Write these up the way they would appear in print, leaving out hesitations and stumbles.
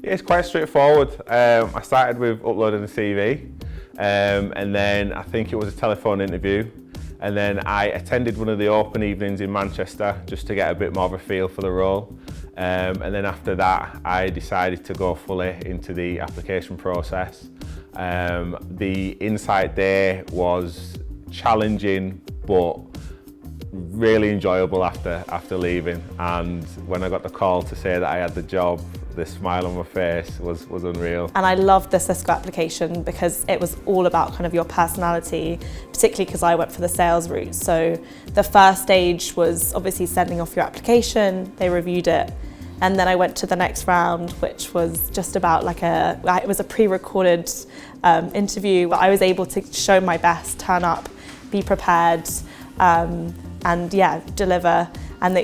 Yeah, it's quite straightforward. I started with uploading a CV, and then I think it was a telephone interview, and then I attended one of the open evenings in Manchester just to get a bit more of a feel for the role. And then after that, I decided to go fully into the application process. The insight day was challenging, but really enjoyable after leaving. And when I got the call to say that I had the job, the smile on my face was unreal. And I loved the Cisco application because it was all about kind of your personality, particularly because I went for the sales route. So the first stage was obviously sending off your application, they reviewed it, and then I went to the next round, which was just about it was a pre-recorded interview. I was able to show my best, turn up, be prepared, and deliver. And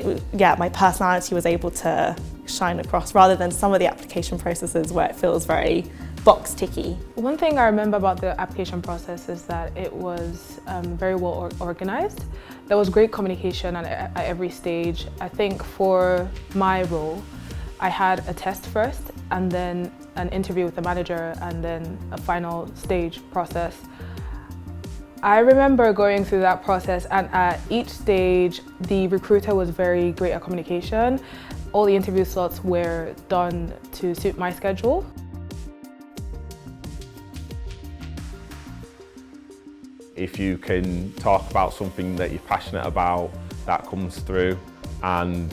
my personality was able to shine across rather than some of the application processes where it feels very box ticky. One thing I remember about the application process is that it was very well organized. There was great communication at every stage. I think for my role, I had a test first and then an interview with the manager and then a final stage process. I remember going through that process, and at each stage, the recruiter was very great at communication. All the interview slots were done to suit my schedule. If you can talk about something that you're passionate about, that comes through, and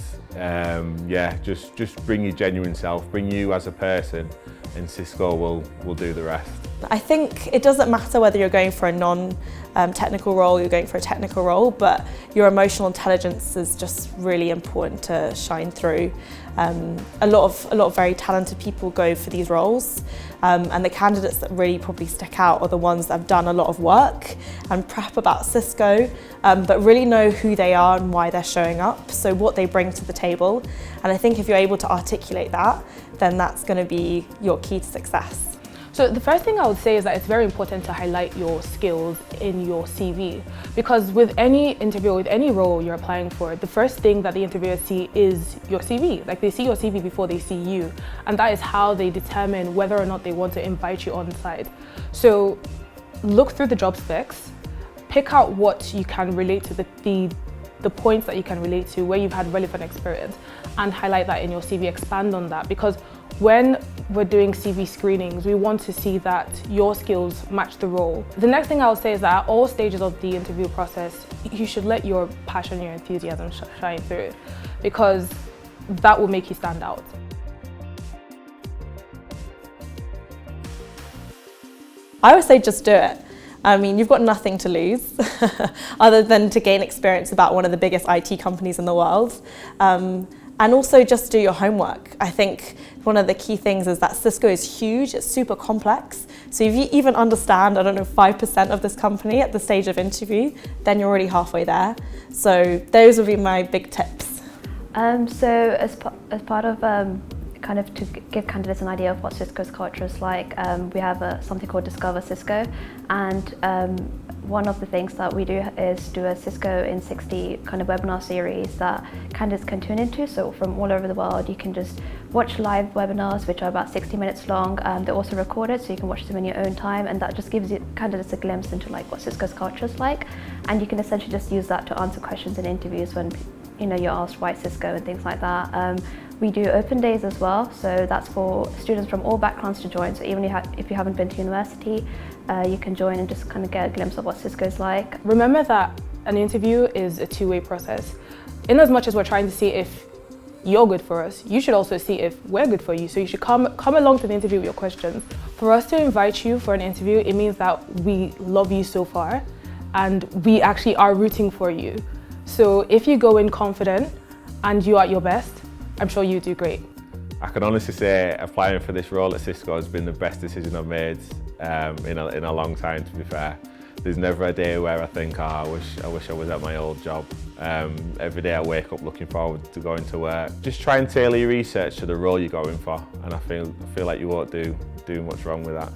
just bring your genuine self, bring you as a person, and Cisco will do the rest. I think it doesn't matter whether you're going for a non-technical role, you're going for a technical role, but your emotional intelligence is just really important to shine through. A lot of very talented people go for these roles, and the candidates that really probably stick out are the ones that have done a lot of work and prep about Cisco, but really know who they are and why they're showing up, so what they bring to the table. And I think if you're able to articulate that, then that's going to be your key to success. So the first thing I would say is that it's very important to highlight your skills in your CV, because with any interview, with any role you're applying for, the first thing that the interviewers see is your CV. Like, they see your CV before they see you, and that is how they determine whether or not they want to invite you on site. So look through the job specs, pick out what you can relate to, the points that you can relate to, where you've had relevant experience, and highlight that in your CV, expand on that, because when we're doing CV screenings, we want to see that your skills match the role. The next thing I'll say is that at all stages of the interview process, you should let your passion, your enthusiasm shine through, because that will make you stand out. I would say just do it. I mean, you've got nothing to lose other than to gain experience about one of the biggest IT companies in the world. And also just do your homework. I think one of the key things is that Cisco is huge, it's super complex. So if you even understand, 5% of this company at the stage of interview, then you're already halfway there. So those would be my big tips. So as part of kind of to give candidates an idea of what Cisco's culture is like, we have something called Discover Cisco, and one of the things that we do is do a Cisco in 60 kind of webinar series that candidates can tune into. So from all over the world, you can just watch live webinars, which are about 60 minutes long. They're also recorded, so you can watch them in your own time, and that just gives you candidates a glimpse into like what Cisco's culture is like. And you can essentially just use that to answer questions in interviews when you're asked why Cisco and things like that. We do open days as well, so that's for students from all backgrounds to join. So even if you haven't been to university, you can join and just kind of get a glimpse of what Cisco's like. Remember that an interview is a two-way process. In as much as we're trying to see if you're good for us, you should also see if we're good for you. So you should come along to the interview with your questions. For us to invite you for an interview, it means that we love you so far and we actually are rooting for you. So if you go in confident and you are at your best, I'm sure you do great. I can honestly say applying for this role at Cisco has been the best decision I've made in a long time, to be fair. There's never a day where I think, I wish I was at my old job. Every day I wake up looking forward to going to work. Just try and tailor your research to the role you're going for, and I feel like you won't do much wrong with that.